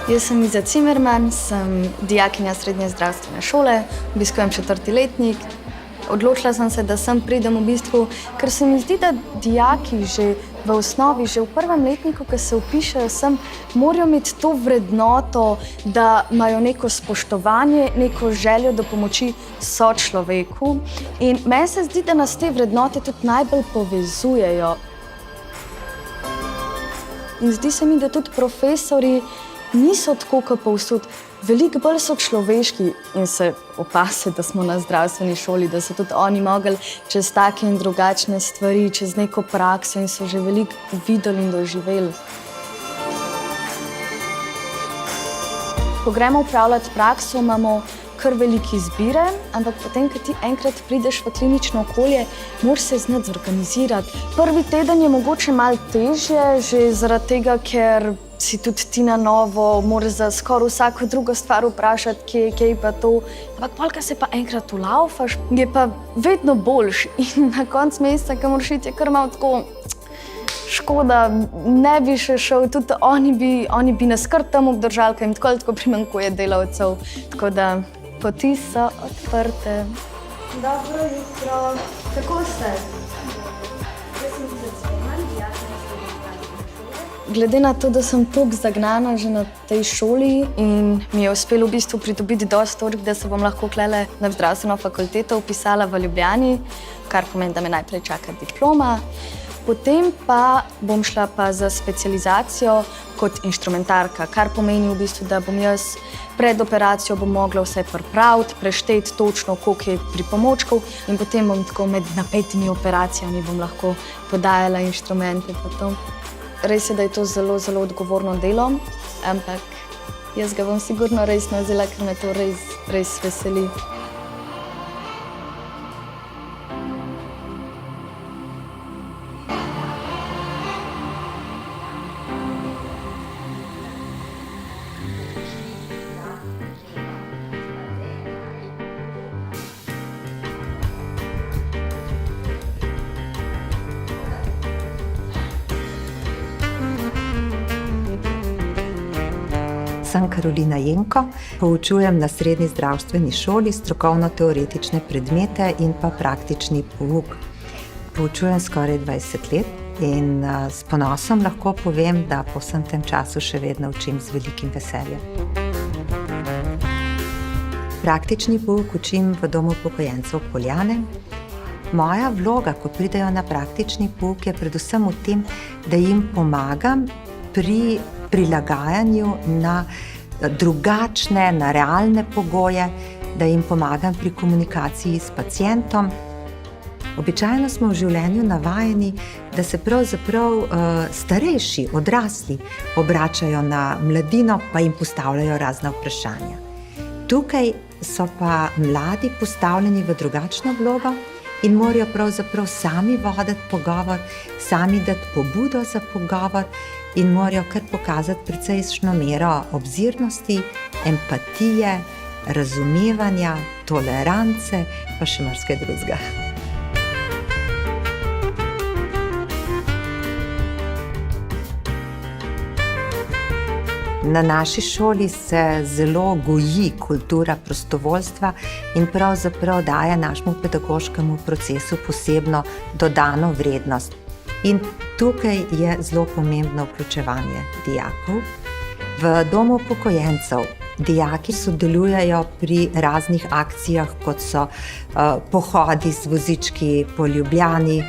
Jaz sem Iza Cimerman, sem dijakinja srednje zdravstvene šole, obiskujem 4. letnik. Odločila sem se, da sem pridem v bistvu, ker se mi zdi, da dijaki že v osnovi, že v 1. letniku, ko se vpišejo sem, morajo imeti to vrednoto, da imajo neko spoštovanje, neko željo do pomoči sočloveku. In meni se zdi, da nas te vrednote tudi najbolj povezujejo. In zdi se mi, da tudi profesorji niso tako kot povsod, veliko bolj so človeški in se opase, da smo na zdravstveni šoli, da so tudi oni mogli čez take in drugačne stvari, čez neko prakso in so že veliko videli in doživeli. Ko gremo upravljati prakso, imamo kar velike izbire, ampak potem, ko ti enkrat prideš v klinično okolje, moraš se znati zorganizirati. Prvi teden je mogoče malo težje, že zaradi tega, ker si tudi ti na novo, moraš za skoraj vsako drugo stvar vprašati, kje je pa to. Ampak polka se pa enkrat ulaufaš, je pa vedno boljš. In na koncu meseca, ko moraš iti, je kar malo tako škoda, ne bi še šel, tudi oni bi nas kar tam obdržali, ker jim tako primanjkuje delavcev. Tako da poti so odprte. Dobro jutro, kako ste? Glede na to, da sem toliko zagnana že na tej šoli in mi je uspelo v bistvu pridobiti dosti točk, da se bom lahko klele na zdravstveno fakulteto vpisala v Ljubljani, kar pomeni, da me najprej čaka diploma. Potem pa bom šla pa za specializacijo kot inštrumentarka, kar pomeni v bistvu, da bom jaz pred operacijo bom mogla vse pripraviti, prešteti točno, koliko je pripomočkov in potem bom tako med napetimi operacijami bom lahko podajala inštrumente potom. Res je, da je to zelo, zelo odgovorno delo, ampak jaz ga bom sigurno resno vzela, ker me to res veseli. Sem Karolina Jenko, poučujem na srednji zdravstveni šoli strokovno-teoretične predmete in pa praktični pouk. Poučujem skoraj 20 let in s ponosom lahko povem, da po vsem tem času še vedno učim z velikim veseljem. Praktični pouk učim v Domu upokojencev Poljane. Moja vloga, ko pridejo na praktični pouk, je predvsem v tem, da jim pomagam pri prilagajanju na drugačne, na realne pogoje, da jim pomagam pri komunikaciji s pacientom. Običajno smo v življenju navajeni, da se pravzaprav starejši, odrasli obračajo na mladino, pa jim postavljajo razna vprašanja. Tukaj so pa mladi postavljeni v drugačno vlogo in morajo pravzaprav sami voditi pogovor, sami dati pobudo za pogovor in morajo kar pokazati precejšnjo mero obzirnosti, empatije, razumevanja, tolerance, pa še marsikaj drugega. Na naši šoli se zelo goji kultura prostovoljstva in pravzaprav daje našemu pedagoškemu procesu posebno dodano vrednost. In tukaj je zelo pomembno vključevanje dijakov. V Domu upokojencev dijaki sodelujejo pri raznih akcijah, kot so pohodi z vozički po Ljubljani,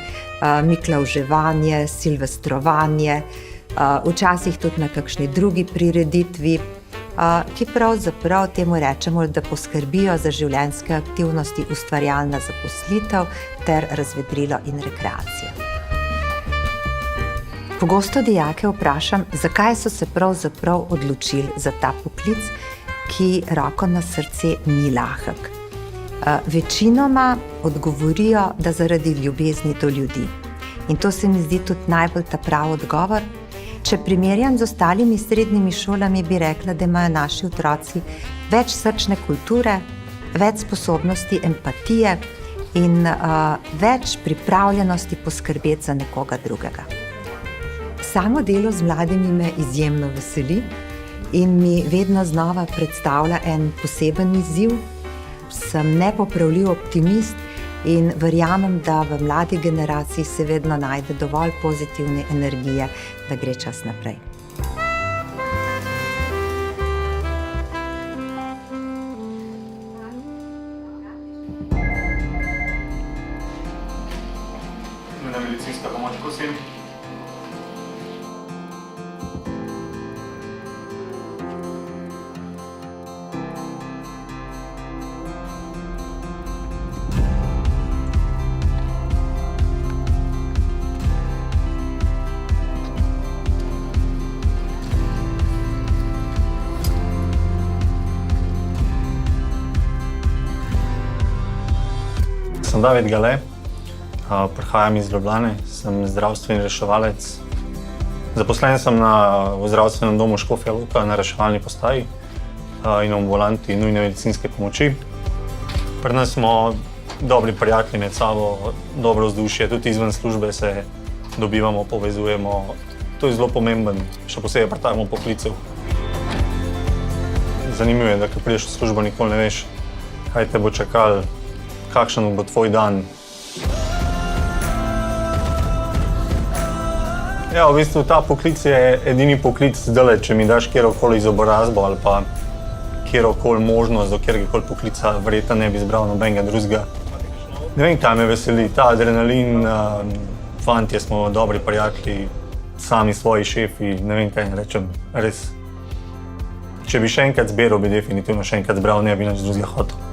miklavževanje, silvestrovanje, včasih tudi na kakšni drugi prireditvi, ki pravzaprav temu rečemo, da poskrbijo za življenjske aktivnosti, ustvarjalna zaposlitev ter razvedrilo in rekreacijo. Pogosto dijake vprašam, zakaj so se pravzaprav odločili za ta poklic, ki roko na srce ni lahek. Večinoma odgovorijo, da zaradi ljubezni do ljudi. In to se mi zdi tudi najbolj ta pravi odgovor. Če primerjam z ostalimi srednjimi šolami, bi rekla, da imajo naši otroci več srčne kulture, več sposobnosti empatije in več pripravljenosti poskrbeti za nekoga drugega. Samo delo z mladimi me izjemno veseli in mi vedno znova predstavlja en poseben izziv. Sem nepopravljiv optimist in verjamem, da v mladi generaciji se vedno najde dovolj pozitivne energije, da gre čas naprej. Nujna medicinska pomoč, prosim. Sem David Gale, prihajam iz Ljubljane, sem zdravstveni reševalec. Zaposlen sem v zdravstvenem domu Škofja Loka na reševalni postaji in ambulanti nujne medicinske pomoči. Pri nas smo dobri prijatelji med sabo, dobro vzdušje, tudi izven službe se dobivamo, povezujemo. To je zelo pomemben, še posebej pri takem poklicu. Zanimivo je, da ko prideš v službo, nikoli ne veš, kaj te bo čakalo, kakšen bo tvoj dan. Ja, v bistvu ta poklic je edini poklic zdajle, če mi daš kjerokoli izobrazbo ali pa kjerokoli možnost do kjerkoli poklica, verjetno ne bi izbral nobenega drugega. Ne vem, kaj me veseli, ta adrenalin, fantje smo dobri prijatelji, sami svoji šefi, ne vem, kaj rečem, res. Če bi še enkrat zbiral, bi definitivno še enkrat zbral, ne bi nič drugega hotel.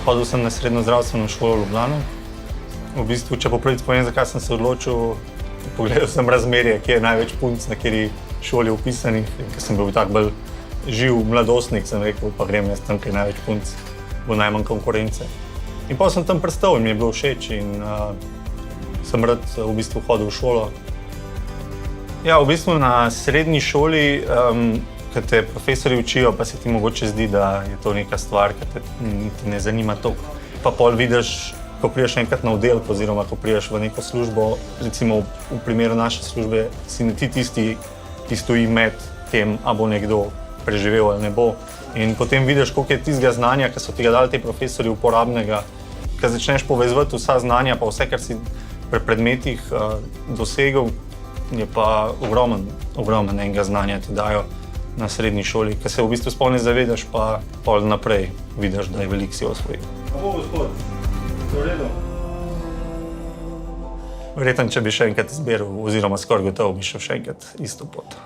Hodil sem na srednjo zdravstveno šolo v Ljubljano. V bistvu, če po prvič povem, zakaj sem se odločil, pogledal sem razmerje, kje je največ punc, na kateri šoli vpisanih. Ker sem bil tak bolj živ mladostnik, sem rekel, pa grem jaz tam, kjer je največ punc, bo najmanj konkurence. In potem sem tam prestal in mi je bilo všeč in sem rad v bistvu hodil v šolo. Ja, v bistvu na srednji šoli, ko te profesori učijo, pa se ti mogoče zdi, da je to neka stvar, ki te niti ne zanima toliko. Pa pol vidiš, ko prideš enkrat na oddelek oziroma ko prideš v neko službo, recimo v primeru naše službe, si ti tisti, ki stoji med tem, a bo nekdo preživel ali ne bo. In potem vidiš, koliko je tistega znanja, ki so ti ga dali ti profesori, uporabnega, ko začneš povezovati vsa znanja, pa vse, kar si pri predmetih dosegel, je pa ogromen enega znanja ti dajo na srednji šoli, ker se v bistvu sploh ne zavedaš, pa pol naprej vidiš, da je veliko si osvojil. Kako, gospod? V redu? Verjetno, če bi še enkrat izbiral, oziroma skoraj gotovo bi šel še enkrat isto pot.